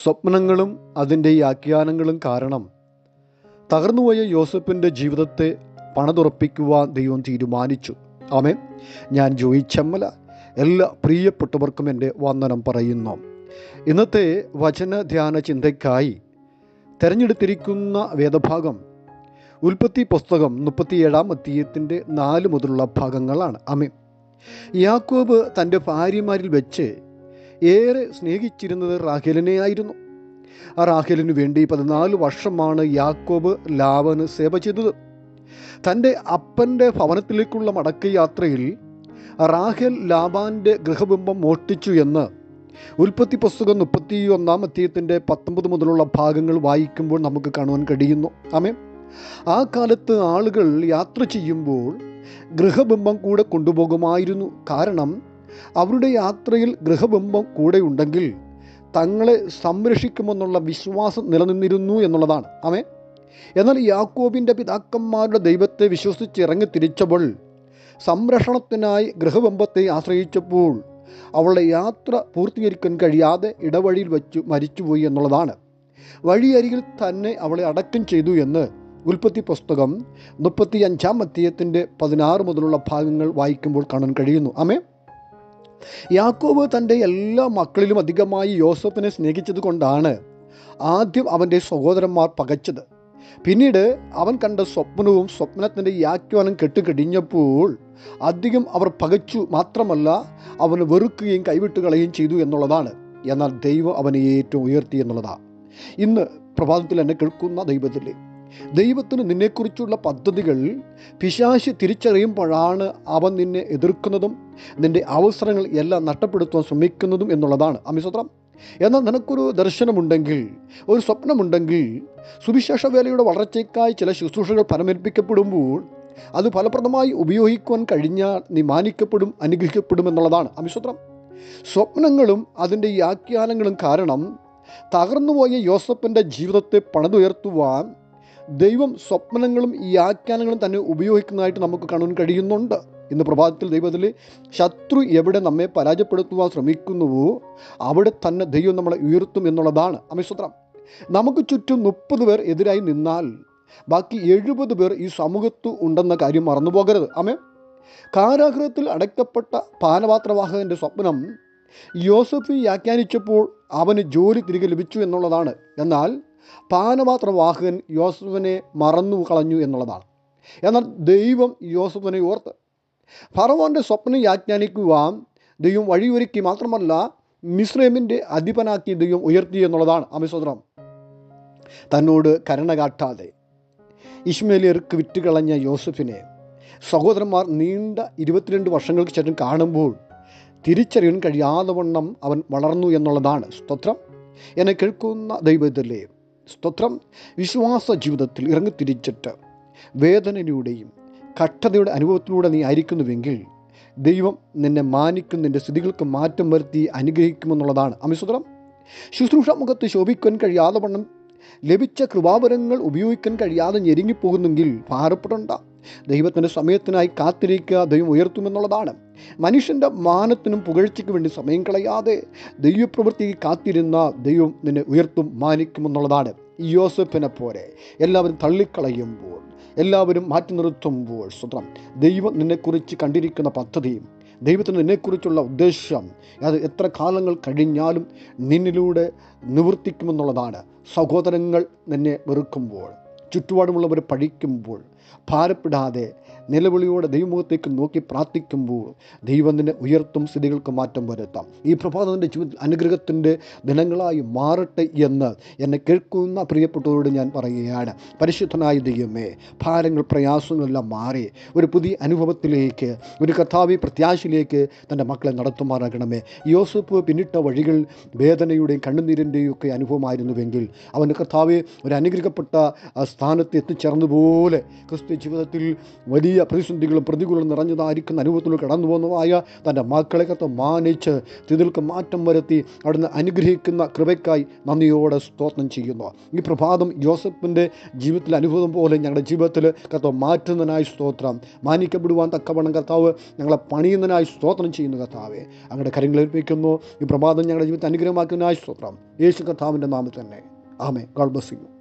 സ്വപ്നങ്ങളും അതിൻ്റെ വ്യാഖ്യാനങ്ങളും കാരണം തകർന്നുപോയ യോസഫിൻ്റെ ജീവിതത്തെ പണിതുറപ്പിക്കുവാൻ ദൈവം തീരുമാനിച്ചു. ആമേൻ. ഞാൻ ജോയി ചെമ്മല. എല്ലാ പ്രിയപ്പെട്ടവർക്കും എൻ്റെ വന്ദനം പറയുന്നു. ഇന്നത്തെ വചന ധ്യാന ചിന്തയ്ക്കായി തിരഞ്ഞെടുത്തിരിക്കുന്ന വേദഭാഗം ഉൽപ്പത്തി പുസ്തകം 37-ാം അധ്യായത്തിൻ്റെ 4 മുതലുള്ള ഭാഗങ്ങളാണ്. ആമേൻ. യാക്കോബ് തൻ്റെ ഭാര്യമാരിൽ വെച്ച് ഏറെ സ്നേഹിച്ചിരുന്നത് റാഹേലിനെ ആയിരുന്നു. ആ റാഹേലിനു വേണ്ടി 14 വർഷമാണ് യാക്കോബ് ലാബാന് സേവ ചെയ്തത്. തൻ്റെ അപ്പൻ്റെ ഭവനത്തിലേക്കുള്ള മടക്കയാത്രയിൽ റാഹേൽ ലാബാൻ്റെ ഗൃഹബിംബം മോഷ്ടിച്ചു എന്ന് ഉൽപ്പത്തി പുസ്തകം 31-ാം അധ്യായത്തിൻ്റെ 19 മുതലുള്ള ഭാഗങ്ങൾ വായിക്കുമ്പോൾ നമുക്ക് കാണുവാൻ കഴിയുന്നു. ആമേൻ. ആ കാലത്ത് ആളുകൾ യാത്ര ചെയ്യുമ്പോൾ ഗൃഹബിംബം കൂടെ കൊണ്ടുപോകുമായിരുന്നു. കാരണം അവരുടെ യാത്രയിൽ ഗൃഹബിംബം കൂടെ ഉണ്ടെങ്കിൽ തങ്ങളെ സംരക്ഷിക്കുമെന്നുള്ള വിശ്വാസം നിലനിന്നിരുന്നു എന്നുള്ളതാണ്. ആമേൻ. എന്നാൽ യാക്കോബിൻ്റെ പിതാക്കന്മാരുടെ ദൈവത്തെ വിശ്വസിച്ച് ഇറങ്ങി തിരിച്ചപ്പോൾ സംരക്ഷണത്തിനായി ഗൃഹബിംബത്തെ ആശ്രയിച്ചപ്പോൾ അവളുടെ യാത്ര പൂർത്തീകരിക്കാൻ കഴിയാതെ ഇടവഴിയിൽ വച്ചു മരിച്ചുപോയി എന്നുള്ളതാണ്. വഴിയരികിൽ തന്നെ അവളെ അടക്കം ചെയ്തു എന്ന് ഉൽപ്പത്തി പുസ്തകം 35-ാം അധ്യായത്തിൻ്റെ 16 മുതലുള്ള ഭാഗങ്ങൾ വായിക്കുമ്പോൾ കാണാൻ കഴിയുന്നു. ആമേൻ. യാക്കോബ് തൻ്റെ എല്ലാ മക്കളിലും അധികമായി യോസഫിനെ സ്നേഹിച്ചത് കൊണ്ടാണ് ആദ്യം അവൻ്റെ സഹോദരന്മാർ പകച്ചത്. പിന്നീട് അവൻ കണ്ട സ്വപ്നവും സ്വപ്നത്തിൻ്റെ വ്യാഖ്യാനം കെട്ടുകഴിഞ്ഞപ്പോൾ അധികം അവർ പകച്ചു. മാത്രമല്ല, അവന് വെറുക്കുകയും കൈവിട്ടുകളയുകയും ചെയ്തു എന്നുള്ളതാണ്. എന്നാൽ ദൈവം അവനെ ഏറ്റവും ഉയർത്തി എന്നുള്ളതാണ്. ഇന്ന് പ്രഭാതത്തിൽ എന്നെ കേൾക്കുന്ന ദൈവത്തിന് നിന്നെക്കുറിച്ചുള്ള പദ്ധതികൾ പിശാച് തിരിച്ചറിയുമ്പോഴാണ് അവൻ നിന്നെ എതിർക്കുന്നതും നിൻ്റെ അവസരങ്ങൾ എല്ലാം നഷ്ടപ്പെടുത്തുവാൻ ശ്രമിക്കുന്നതും എന്നുള്ളതാണ്. അമിസ്തോത്രം. എന്നാൽ നിനക്കൊരു ദർശനമുണ്ടെങ്കിൽ, ഒരു സ്വപ്നമുണ്ടെങ്കിൽ, സുവിശേഷ വേലയുടെ വളർച്ചയ്ക്കായി ചില ശുശ്രൂഷകൾ പരമേൽപ്പിക്കപ്പെടുമ്പോൾ അത് ഫലപ്രദമായി ഉപയോഗിക്കുവാൻ കഴിഞ്ഞാൽ നീ മാനിക്കപ്പെടും, അനുഗ്രഹിക്കപ്പെടും എന്നുള്ളതാണ്. അമിസ്തോത്രം. സ്വപ്നങ്ങളും അതിൻ്റെ വ്യാഖ്യാനങ്ങളും കാരണം തകർന്നുപോയ യോസഫിൻ്റെ ജീവിതത്തെ പണിതുയർത്തുവാൻ ദൈവം സ്വപ്നങ്ങളും ഈ വ്യാഖ്യാനങ്ങളും തന്നെ ഉപയോഗിക്കുന്നതായിട്ട് നമുക്ക് കാണാൻ കഴിയുന്നുണ്ട്. ഇന്ന് പ്രഭാതത്തിൽ ദൈവത്തിൽ ശത്രു എവിടെ നമ്മെ പരാജയപ്പെടുത്തുവാൻ ശ്രമിക്കുന്നുവോ അവിടെ തന്നെ ദൈവം നമ്മളെ ഉയർത്തും എന്നുള്ളതാണ്. അമിസ്തോത്രം. നമുക്ക് ചുറ്റും 30 പേർ എതിരായി നിന്നാൽ ബാക്കി 70 പേർ ഈ സമൂഹത്ത് ഉണ്ടെന്ന കാര്യം മറന്നു പോകരുത്. ആമേൻ. കാരാഗൃഹത്തിൽ അടയ്ക്കപ്പെട്ട പാനപാത്രവാഹകൻ്റെ സ്വപ്നം യോസഫ് വ്യാഖ്യാനിച്ചപ്പോൾ അവന് ജോലി തിരികെ ലഭിച്ചു എന്നുള്ളതാണ്. എന്നാൽ പാനപാത്രവാഹകൻ യോസഫിനെ മറന്നു കളഞ്ഞു എന്നുള്ളതാണ്. എന്നാൽ ദൈവം യോസഫിനെ ഓർത്ത് ഫറവോൻ്റെ സ്വപ്നം വ്യാഖ്യാനിക്കുവാൻ ദൈവം വഴിയൊരുക്കി. മാത്രമല്ല, മിസ്രൈമിൻ്റെ അധിപനാക്കി ദൈവം ഉയർത്തി എന്നുള്ളതാണ്. അമിസ്തോത്രം. തന്നോട് കരുണ കാട്ടാതെ ഇശ്മേലിയർക്ക് വിറ്റുകളഞ്ഞ യോസഫിനെ സഹോദരന്മാർ നീണ്ട 22 വർഷങ്ങൾക്ക് ശേഷം കാണുമ്പോൾ തിരിച്ചറിയാൻ കഴിയാതെ വണ്ണം അവൻ വളർന്നു എന്നുള്ളതാണ്. സ്തോത്രം. എന്നെ കേൾക്കുന്ന ദൈവത്തിലെ സ്തോത്രം. വിശ്വാസ ജീവിതത്തിൽ ഇറങ്ങിത്തിരിച്ചിട്ട് വേദനയിലൂടെയും കഷ്ടതയുടെ അനുഭവത്തിലൂടെ നീ ആയിരിക്കുന്നുവെങ്കിൽ ദൈവം നിന്നെ മാനിക്കും, നിൻ്റെ സ്ഥിതികൾക്ക് മാറ്റം വരുത്തി അനുഗ്രഹിക്കുമെന്നുള്ളതാണ്. അമിസ്തോത്രം. ശുശ്രൂഷ മുഖത്ത് ശോഭിക്കാൻ കഴിയാതെ വണ്ണം ലഭിച്ച കൃപാവരങ്ങൾ ഉപയോഗിക്കാൻ കഴിയാതെ ഞെരുങ്ങിപ്പോകുന്നെങ്കിൽ ഭാരപ്പെടേണ്ട. ദൈവത്തിൻ്റെ സമയത്തിനായി കാത്തിരിക്കുക, ദൈവം ഉയർത്തുമെന്നുള്ളതാണ്. മനുഷ്യൻ്റെ മാനത്തിനും പുകഴ്ചയ്ക്ക് വേണ്ടി സമയം കളയാതെ ദൈവപ്രവൃത്തിക്ക് കാത്തിരുന്ന ദൈവം നിന്നെ ഉയർത്തും, മാനിക്കുമെന്നുള്ളതാണ്. യോസഫിനെ പോലെ എല്ലാവരും തള്ളിക്കളയുമ്പോൾ, എല്ലാവരും മാറ്റി നിർത്തുമ്പോൾ സ്വന്തം ദൈവം നിന്നെക്കുറിച്ച് കണ്ടിരിക്കുന്ന പദ്ധതിയും ദൈവത്തിന് നിന്നെക്കുറിച്ചുള്ള ഉദ്ദേശം അത് എത്ര കാലങ്ങൾ കഴിഞ്ഞാലും നിന്നിലൂടെ നിവർത്തിക്കുമെന്നുള്ളതാണ്. സഹോദരങ്ങൾ നിന്നെ വെറുക്കുമ്പോൾ, ചുറ്റുപാടുമുള്ളവർ പഴിക്കുമ്പോൾ ഭാരപ്പെടാതെ നിലവിളിയോടെ ദൈവമുഖത്തേക്ക് നോക്കി പ്രാർത്ഥിക്കുമ്പോൾ ദൈവം നിന്നെ ഉയർത്തും, സ്ഥിതികൾക്ക് മാറ്റം വരുത്താം. ഈ പ്രഭാതത്തിൻ്റെ ജീവിതത്തിൽ അനുഗ്രഹത്തിൻ്റെ ദിനങ്ങളായി മാറട്ടെ എന്ന് എന്നെ കേൾക്കുന്ന പ്രിയപ്പെട്ടവരോട് ഞാൻ പറയുകയാണ്. പരിശുദ്ധനായ ദൈവമേ, ഭാരങ്ങൾ പ്രയാസങ്ങളെല്ലാം മാറി ഒരു പുതിയ അനുഭവത്തിലേക്ക്, ഒരു കർത്താവി പ്രത്യാശയിലേക്ക് തൻ്റെ മക്കളെ നടത്തുമാറാകണമേ. യോസഫ് പിന്നിട്ട വഴികൾ വേദനയുടെയും കണ്ണുനീരിൻ്റെയും ഒക്കെ അനുഭവമായിരുന്നുവെങ്കിൽ അവൻ്റെ കർത്താവെ ഒരു അനുഗ്രഹിക്കപ്പെട്ട സ്ഥാനത്ത് എത്തിച്ചേർന്നതുപോലെ ക്രിസ്തു ജീവിതത്തിൽ വലിയ വലിയ പ്രതിസന്ധികളും പ്രതികൂലം നിറഞ്ഞതായിരിക്കുന്ന അനുഭവത്തിലൂടെ കടന്നു പോകുന്നതായ തൻ്റെ മക്കളെ കർത്താവ് മാനിച്ച് സ്ഥിതികൾക്ക് മാറ്റം വരുത്തി അവിടുന്ന് അനുഗ്രഹിക്കുന്ന കൃപയ്ക്കായി നന്ദിയോടെ സ്തോത്രം ചെയ്യുന്നു. ഈ പ്രഭാതം യോസഫിൻ്റെ ജീവിതത്തിലെ അനുഭവം പോലെ ഞങ്ങളുടെ ജീവിതത്തിൽ കർത്താവ് മാറ്റുന്നതിനായി സ്തോത്രം. മാനിക്കപ്പെടുവാൻ തക്കവണ്ണം കർത്താവ് ഞങ്ങളെ പണിയുന്നതിനായി സ്തോത്രം ചെയ്യുന്നു. കർത്താവെ അങ്ങയുടെ കരങ്ങളിൽ ഏൽപ്പിക്കുന്നു. ഈ പ്രഭാതം ഞങ്ങളുടെ ജീവിതത്തെ അനുഗ്രഹമാക്കുന്നതിനായി സ്തോത്രം. യേശു കർത്താവിൻ്റെ നാമത്തിൽ തന്നെ. ആമേൻ. God bless U.